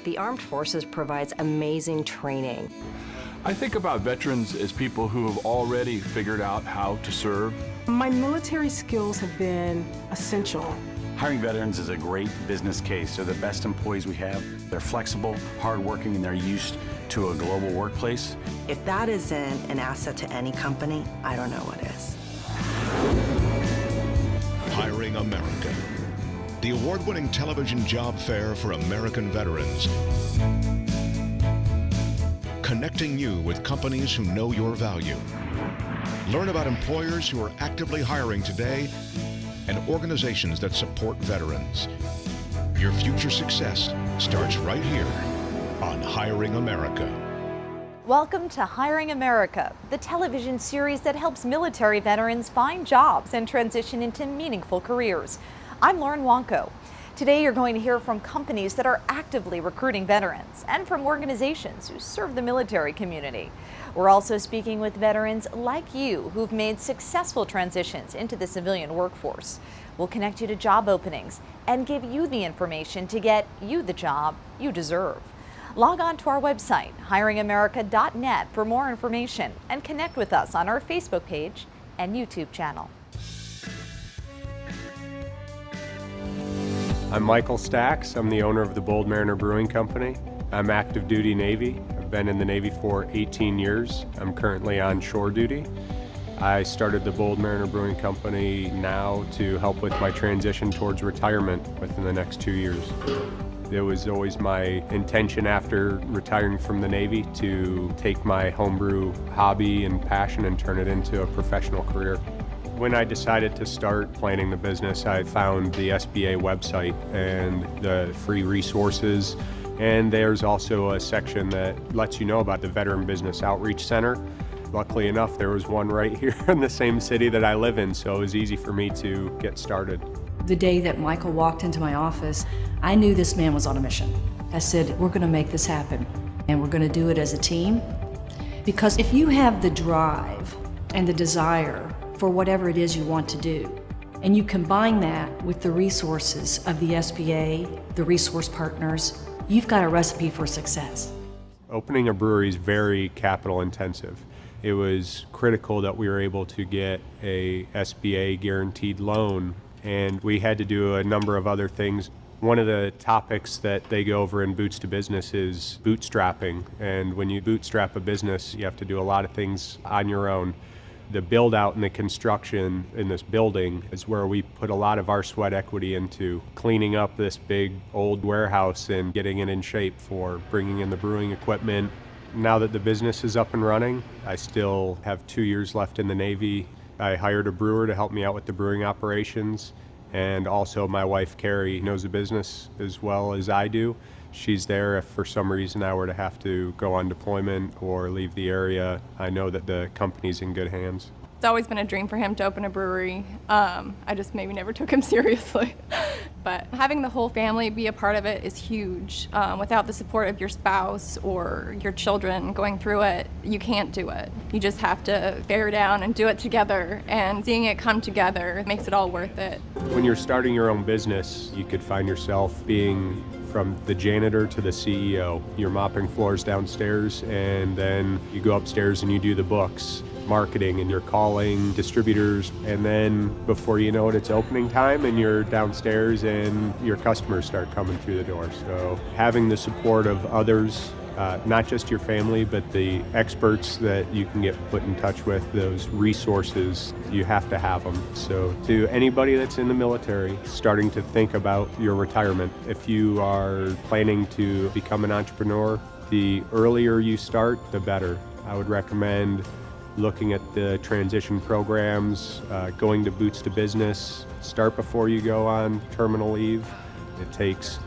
the Armed Forces provides amazing training. I think about veterans as people who have already figured out how to serve. My military skills have been essential. Hiring veterans is a great business case. They're the best employees we have. They're flexible, hardworking, and they're used to a global workplace. If that isn't an asset to any company, I don't know what is. Hiring America, the award-winning television job fair for American veterans. Connecting you with companies who know your value. Learn about employers who are actively hiring today and organizations that support veterans. Your future success starts right here on Hiring America. Welcome to Hiring America, the television series that helps military veterans find jobs and transition into meaningful careers. I'm Lauren Wanko. Today you're going to hear from companies that are actively recruiting veterans and from organizations who serve the military community. We're also speaking with veterans like you who've made successful transitions into the civilian workforce. We'll connect you to job openings and give you the information to get you the job you deserve. Log on to our website, hiringamerica.net, for more information and connect with us on our Facebook page and YouTube channel. I'm Michael Stacks. I'm the owner of the Bold Mariner Brewing Company. I'm active duty Navy. I've been in the Navy for 18 years. I'm currently on shore duty. I started the Bold Mariner Brewing Company now to help with my transition towards retirement within the next 2 years. It was always my intention after retiring from the Navy to take my homebrew hobby and passion and turn it into a professional career. When I decided to start planning the business, I found the SBA website and the free resources, and there's also a section that lets you know about the Veteran Business Outreach Center. Luckily enough, there was one right here in the same city that I live in, so it was easy for me to get started. The day that Michael walked into my office, I knew this man was on a mission. I said, we're going to make this happen, and we're going to do it as a team. Because if you have the drive and the desire for whatever it is you want to do, and you combine that with the resources of the SBA, the resource partners, you've got a recipe for success. Opening a brewery is very capital intensive. It was critical that we were able to get a SBA guaranteed loan, and we had to do a number of other things. One of the topics that they go over in Boots to Business is bootstrapping, and when you bootstrap a business, you have to do a lot of things on your own. The build out and the construction in this building is where we put a lot of our sweat equity into cleaning up this big old warehouse and getting it in shape for bringing in the brewing equipment. Now that the business is up and running, I still have 2 years left in the Navy. I hired a brewer to help me out with the brewing operations, and also my wife Carrie knows the business as well as I do. She's there if for some reason I were to have to go on deployment or leave the area. I know that the company's in good hands. It's always been a dream for him to open a brewery. I just maybe never took him seriously. But having the whole family be a part of it is huge. Without the support of your spouse or your children going through it, you can't do it. You just have to bear down and do it together, and seeing it come together makes it all worth it. When you're starting your own business, you could find yourself being from the janitor to the CEO. You're mopping floors downstairs, and then you go upstairs and you do the books, marketing, and you're calling distributors, and then before you know it, it's opening time and you're downstairs and your customers start coming through the door. So having the support of others, not just your family, but the experts that you can get put in touch with, those resources, you have to have them. So to anybody that's in the military, starting to think about your retirement, if you are planning to become an entrepreneur, the earlier you start, the better. I would recommend looking at the transition programs, going to Boots to Business. Start before you go on terminal leave. It takes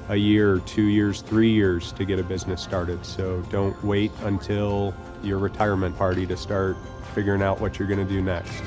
a year, 2 years, 3 years to get a business started. So don't wait until your retirement party to start figuring out what you're going to do next.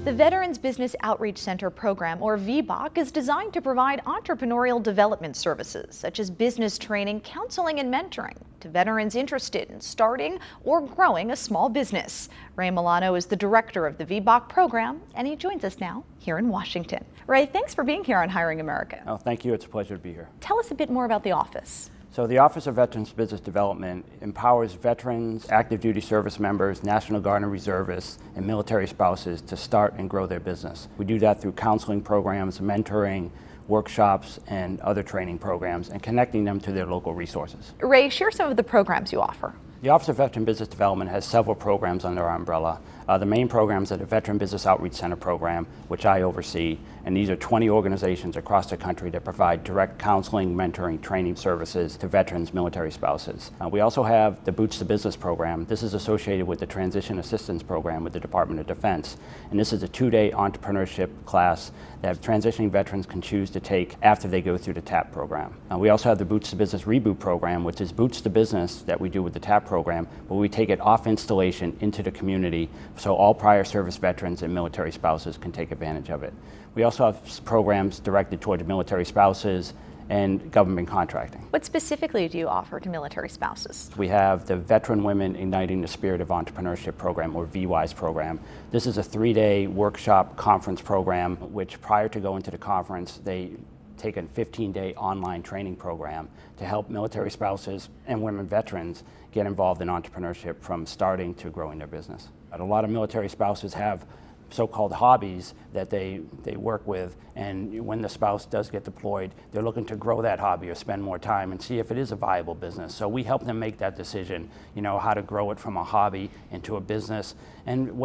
The Veterans Business Outreach Center program, or VBOC, is designed to provide entrepreneurial development services such as business training, counseling, and mentoring to veterans interested in starting or growing a small business. Ray Milano is the director of the VBOC program, and he joins us now here in Washington. Ray, thanks for being here on Hiring America. Oh, thank you. It's a pleasure to be here. Tell us a bit more about the office. So the Office of Veterans Business Development empowers veterans, active duty service members, National Guard and reservists, and military spouses to start and grow their business. We do that through counseling programs, mentoring, workshops, and other training programs, and connecting them to their local resources. Ray, share some of the programs you offer. The Office of Veteran Business Development has several programs under our umbrella. The main programs are the Veteran Business Outreach Center program, which I oversee, and these are 20 organizations across the country that provide direct counseling, mentoring, training services to veterans, military spouses. We also have the Boots to Business program. This is associated with the Transition Assistance program with the Department of Defense, and this is a 2-day entrepreneurship class that transitioning veterans can choose to take after they go through the TAP program. We also have the Boots to Business Reboot program, which is Boots to Business that we do with the TAP program, but we take it off installation into the community so all prior service veterans and military spouses can take advantage of it. We also have programs directed toward military spouses and government contracting. What specifically do you offer to military spouses? We have the Veteran Women Igniting the Spirit of Entrepreneurship program, or VWISE program. This is a 3-day workshop conference program, which prior to going to the conference, they take a 15-day online training program to help military spouses and women veterans get involved in entrepreneurship from starting to growing their business. A lot of military spouses have so-called hobbies that they work with, and when the spouse does get deployed, they're looking to grow that hobby or spend more time and see if it is a viable business. So we help them make that decision, how to grow it from a hobby into a business, and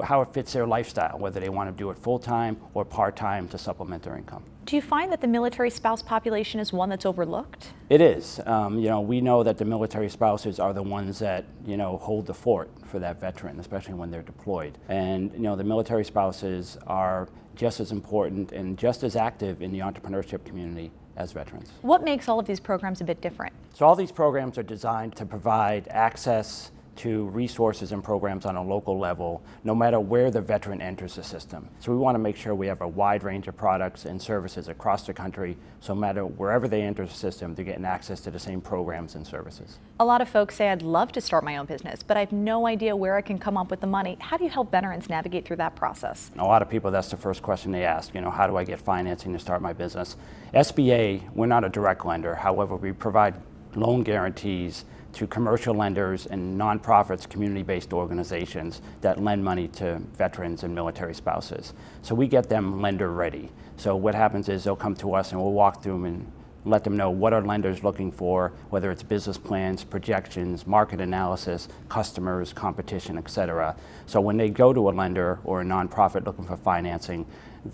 how it fits their lifestyle, whether they want to do it full-time or part-time to supplement their income. Do you find that the military spouse population is one that's overlooked? It is. We know that the military spouses are the ones that, hold the fort for that veteran, especially when they're deployed. And, the military spouses are just as important and just as active in the entrepreneurship community as veterans. What makes all of these programs a bit different? So all these programs are designed to provide access to resources and programs on a local level, no matter where the veteran enters the system. So we want to make sure we have a wide range of products and services across the country, so no matter wherever they enter the system, they're getting access to the same programs and services. A lot of folks say, I'd love to start my own business, but I have no idea where I can come up with the money. How do you help veterans navigate through that process? A lot of people, that's the first question they ask, how do I get financing to start my business? SBA, we're not a direct lender. However, we provide loan guarantees to commercial lenders and nonprofits, community-based organizations that lend money to veterans and military spouses. So we get them lender ready. So what happens is they'll come to us and we'll walk through them and let them know what are lenders looking for, whether it's business plans, projections, market analysis, customers, competition, etc. So when they go to a lender or a nonprofit looking for financing,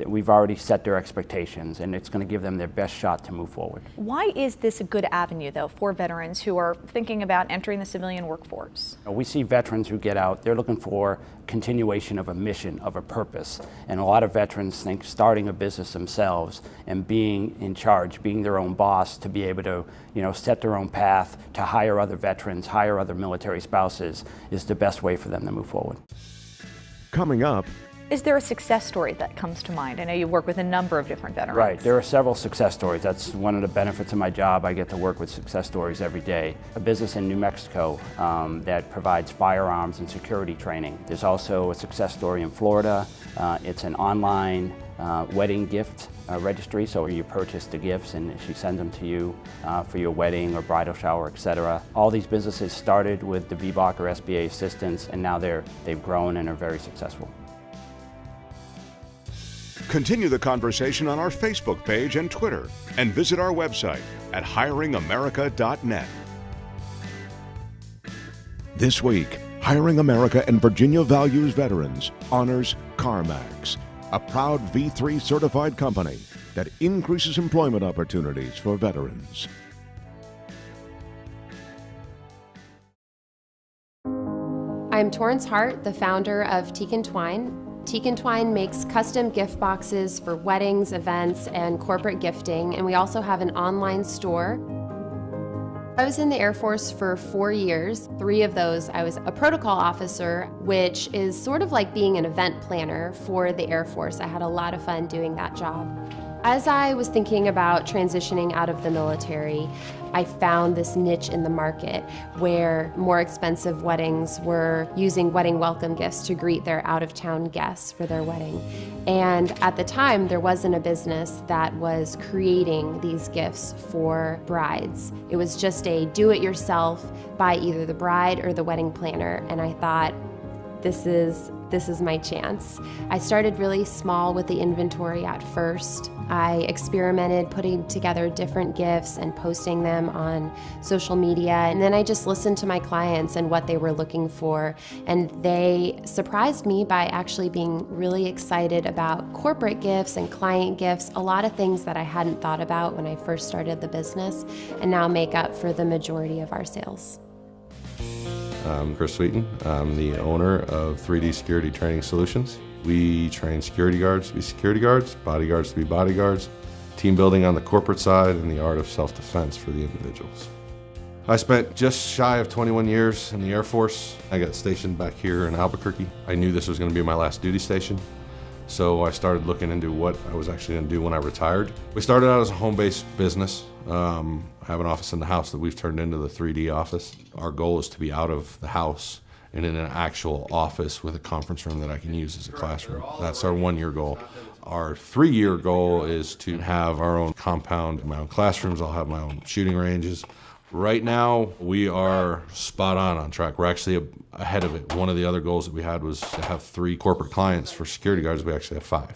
we've already set their expectations, and it's going to give them their best shot to move forward. Why is this a good avenue, though, for veterans who are thinking about entering the civilian workforce? We see veterans who get out, they're looking for continuation of a mission, of a purpose. And a lot of veterans think starting a business themselves and being in charge, being their own boss, to be able to set their own path, to hire other veterans, hire other military spouses, is the best way for them to move forward. Coming up, is there a success story that comes to mind? I know you work with a number of different veterans. Right, there are several success stories. That's one of the benefits of my job. I get to work with success stories every day. A business in New Mexico that provides firearms and security training. There's also a success story in Florida. It's an online wedding gift registry, so you purchase the gifts and she sends them to you for your wedding or bridal shower, etc. All these businesses started with the VBOC or SBA assistance, and now they've grown and are very successful. Continue the conversation on our Facebook page and Twitter, and visit our website at hiringamerica.net. This week, Hiring America and Virginia Values Veterans honors CarMax, a proud V3 certified company that increases employment opportunities for veterans. I'm Torrance Hart, the founder of Teak & Twine. Teak & Twine makes custom gift boxes for weddings, events, and corporate gifting, and we also have an online store. I was in the Air Force for 4 years. 3 of those I was a protocol officer, which is sort of like being an event planner for the Air Force. I had a lot of fun doing that job. As I was thinking about transitioning out of the military, I found this niche in the market where more expensive weddings were using wedding welcome gifts to greet their out-of-town guests for their wedding. And at the time, there wasn't a business that was creating these gifts for brides. It was just a do-it-yourself by either the bride or the wedding planner, and I thought, this is my chance. I started really small with the inventory at first. I experimented putting together different gifts and posting them on social media, and then I just listened to my clients and what they were looking for, and they surprised me by actually being really excited about corporate gifts and client gifts, a lot of things that I hadn't thought about when I first started the business, and now make up for the majority of our sales. I'm Chris Sweeten. I'm the owner of 3D Security Training Solutions. We train security guards to be security guards, bodyguards to be bodyguards, team building on the corporate side, and the art of self-defense for the individuals. I spent just shy of 21 years in the Air Force. I got stationed back here in Albuquerque. I knew this was going to be my last duty station, so I started looking into what I was actually going to do when I retired. We started out as a home-based business. I have an office in the house that we've turned into the 3D office. Our goal is to be out of the house and in an actual office with a conference room that I can use as a classroom. That's our 1-year goal. Our 3-year goal is to have our own compound, my own classrooms. I'll have my own shooting ranges. Right now, we are spot on track. We're actually ahead of it. One of the other goals that we had was to have 3 corporate clients. For security guards, we actually have 5.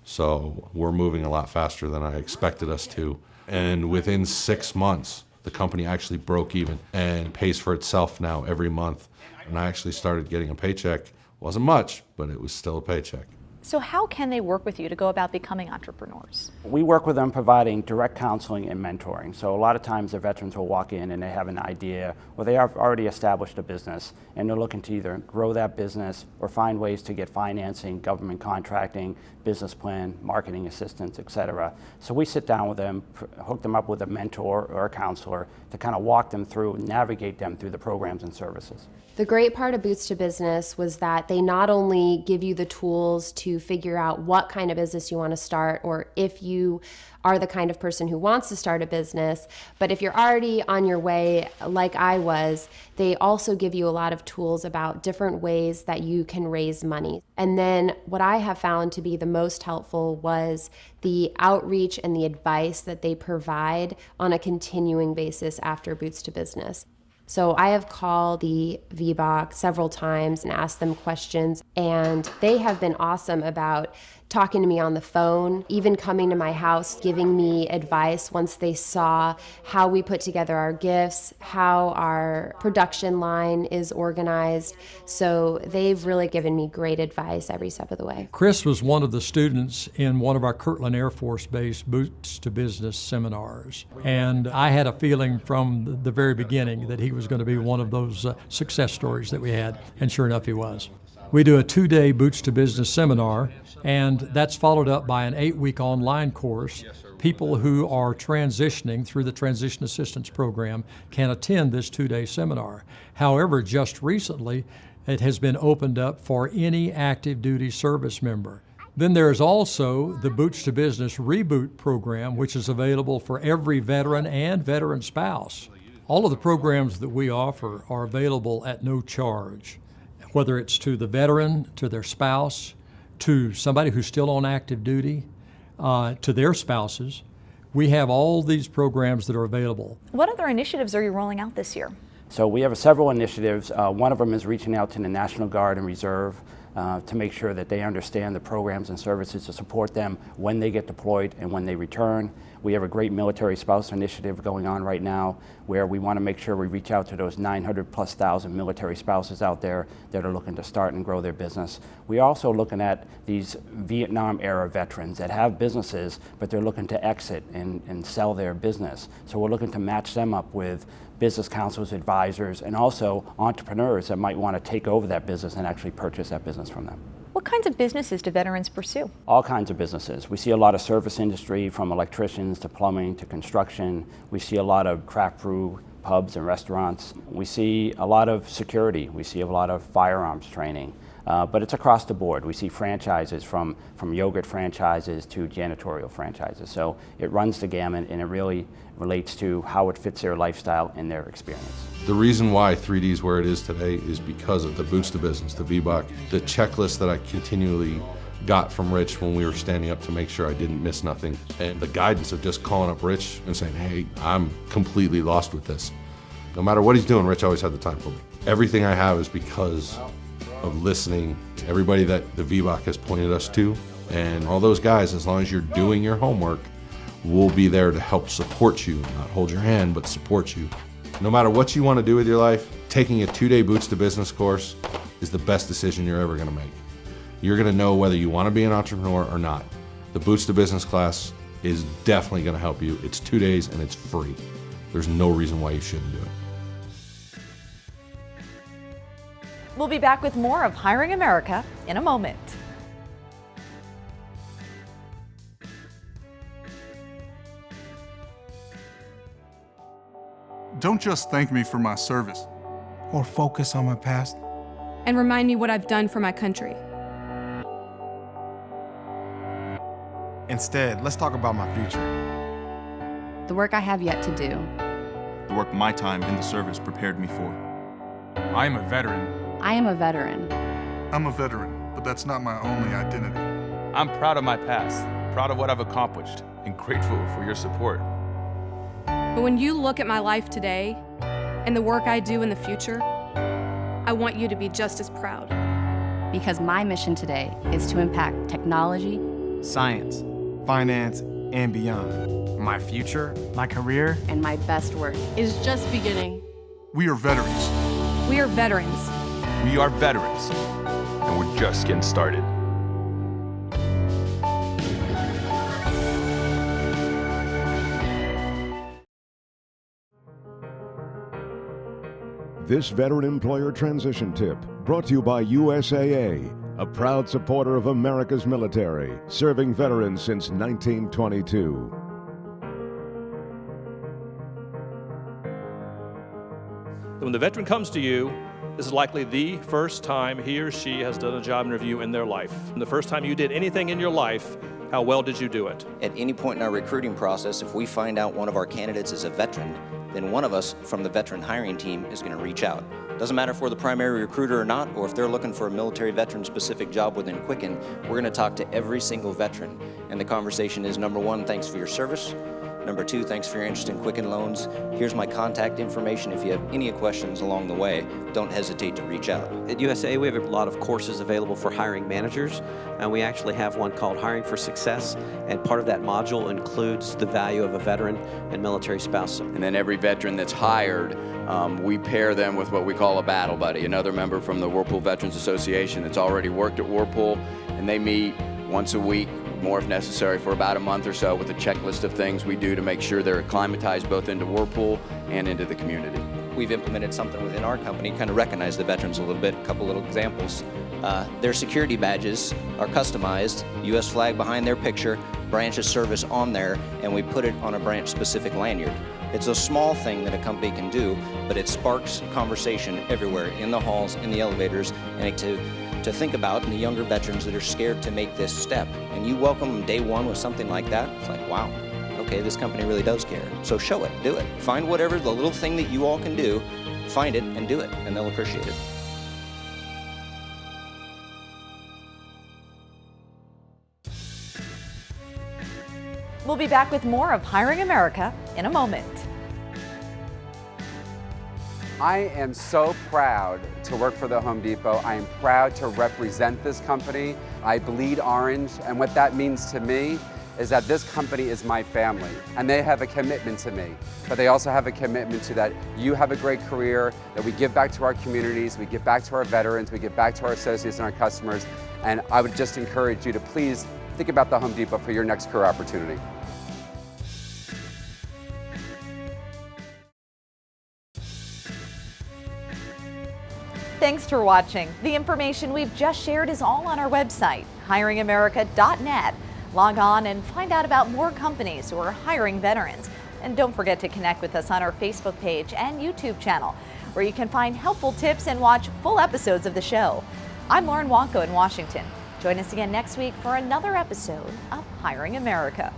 So we're moving a lot faster than I expected us to. And within 6 months, the company actually broke even and pays for itself now every month. And I actually started getting a paycheck. Wasn't much, but it was still a paycheck. So how can they work with you to go about becoming entrepreneurs? We work with them providing direct counseling and mentoring. So a lot of times the veterans will walk in and they have an idea, or they have already established a business, and they're looking to either grow that business or find ways to get financing, government contracting, business plan, marketing assistance, etc. So we sit down with them, hook them up with a mentor or a counselor to kind of walk them through, navigate them through the programs and services. The great part of Boots to Business was that they not only give you the tools to figure out what kind of business you want to start, or if you are the kind of person who wants to start a business, but if you're already on your way like I was, they also give you a lot of tools about different ways that you can raise money. And then what I have found to be the most helpful was the outreach and the advice that they provide on a continuing basis after Boots to Business. So I have called the VBOC several times and asked them questions, and they have been awesome about talking to me on the phone, even coming to my house, giving me advice once they saw how we put together our gifts, how our production line is organized. So they've really given me great advice every step of the way. Chris was one of the students in one of our Kirtland Air Force Base Boots to Business seminars. And I had a feeling from the very beginning that he was going to be one of those success stories that we had. And sure enough, he was. We do a 2-day Boots to Business seminar, and that's followed up by an 8-week online course. People who are transitioning through the Transition Assistance Program can attend this 2-day seminar. However, just recently, it has been opened up for any active duty service member. Then there is also the Boots to Business Reboot program, which is available for every veteran and veteran spouse. All of the programs that we offer are available at no charge, whether it's to the veteran, to their spouse, to somebody who's still on active duty, to their spouses. We have all these programs that are available. What other initiatives are you rolling out this year? So we have several initiatives. One of them is reaching out to the National Guard and Reserve to make sure that they understand the programs and services to support them when they get deployed and when they return. We have a great military spouse initiative going on right now where we want to make sure we reach out to those 900,000+ military spouses out there that are looking to start and grow their business. We're also looking at these Vietnam era veterans that have businesses, but they're looking to exit and sell their business. So we're looking to match them up with business counselors, advisors, and also entrepreneurs that might want to take over that business and actually purchase that business from them. What kinds of businesses do veterans pursue? All kinds of businesses. We see a lot of service industry, from electricians to plumbing to construction. We see a lot of craft brew pubs and restaurants. We see a lot of security. We see a lot of firearms training. But it's across the board. We see franchises from yogurt franchises to janitorial franchises. So it runs the gamut, and it really relates to how it fits their lifestyle and their experience. The reason why 3D is where it is today is because of the Boots to Business, the VBOC, the checklist that I continually got from Rich when we were standing up to make sure I didn't miss nothing, and the guidance of just calling up Rich and saying, hey, I'm completely lost with this. No matter what he's doing, Rich always had the time for me. Everything I have is because of listening to everybody that the VBOC has pointed us to, and all those guys, as long as you're doing your homework, we'll be there to help support you, not hold your hand, but support you. No matter what you want to do with your life, taking a 2-day Boots to Business course is the best decision you're ever going to make. You're going to know whether you want to be an entrepreneur or not. The Boots to Business class is definitely going to help you. It's 2 days and it's free. There's no reason why you shouldn't do it. We'll be back with more of Hiring America in a moment. Don't just thank me for my service. Or focus on my past. And remind me what I've done for my country. Instead, let's talk about my future. The work I have yet to do. The work my time in the service prepared me for. I am a veteran. I am a veteran. I'm a veteran, but that's not my only identity. I'm proud of my past, proud of what I've accomplished, and grateful for your support. But when you look at my life today and the work I do in the future, I want you to be just as proud. Because my mission today is to impact technology, science, finance, and beyond. My future, my career, and my best work is just beginning. We are veterans. We are veterans. We are veterans, and we're just getting started. This Veteran Employer Transition Tip brought to you by USAA, a proud supporter of America's military, serving veterans since 1922. When the veteran comes to you, this is likely the first time he or she has done a job interview in their life. And the first time you did anything in your life, how well did you do it? At any point in our recruiting process, if we find out one of our candidates is a veteran, then one of us from the veteran hiring team is going to reach out. Doesn't matter if we're the primary recruiter or not, or if they're looking for a military veteran specific job within Quicken, we're going to talk to every single veteran. And the conversation is, number one, thanks for your service. Number two, thanks for your interest in Quicken Loans. Here's my contact information. If you have any questions along the way, don't hesitate to reach out. At USA, we have a lot of courses available for hiring managers, and we actually have one called Hiring for Success, and part of that module includes the value of a veteran and military spouse. And then every veteran that's hired, we pair them with what we call a battle buddy, another member from the Whirlpool Veterans Association that's already worked at Whirlpool, and they meet once a week, more if necessary, for about a month or so with a checklist of things we do to make sure they're acclimatized both into Whirlpool and into the community. We've implemented something within our company, kind of recognize the veterans a little bit, a couple little examples. Their security badges are customized, U.S. flag behind their picture, branch of service on there, and we put it on a branch-specific lanyard. It's a small thing that a company can do, but it sparks conversation everywhere, in the halls, in the elevators, and to think about the younger veterans that are scared to make this step. And you welcome them day one with something like that, it's like, wow, okay, this company really does care. So show it, do it. Find whatever the little thing that you all can do, find it and do it, and they'll appreciate it. We'll be back with more of Hiring America in a moment. I am so proud to work for the Home Depot. I am proud to represent this company. I bleed orange, and what that means to me is that this company is my family, and they have a commitment to me, but they also have a commitment to that you have a great career, that we give back to our communities, we give back to our veterans, we give back to our associates and our customers, and I would just encourage you to please think about the Home Depot for your next career opportunity. Thanks for watching. The information we've just shared is all on our website, hiringamerica.net. Log on and find out about more companies who are hiring veterans. And don't forget to connect with us on our Facebook page and YouTube channel, where you can find helpful tips and watch full episodes of the show. I'm Lauren Wonko in Washington. Join us again next week for another episode of Hiring America.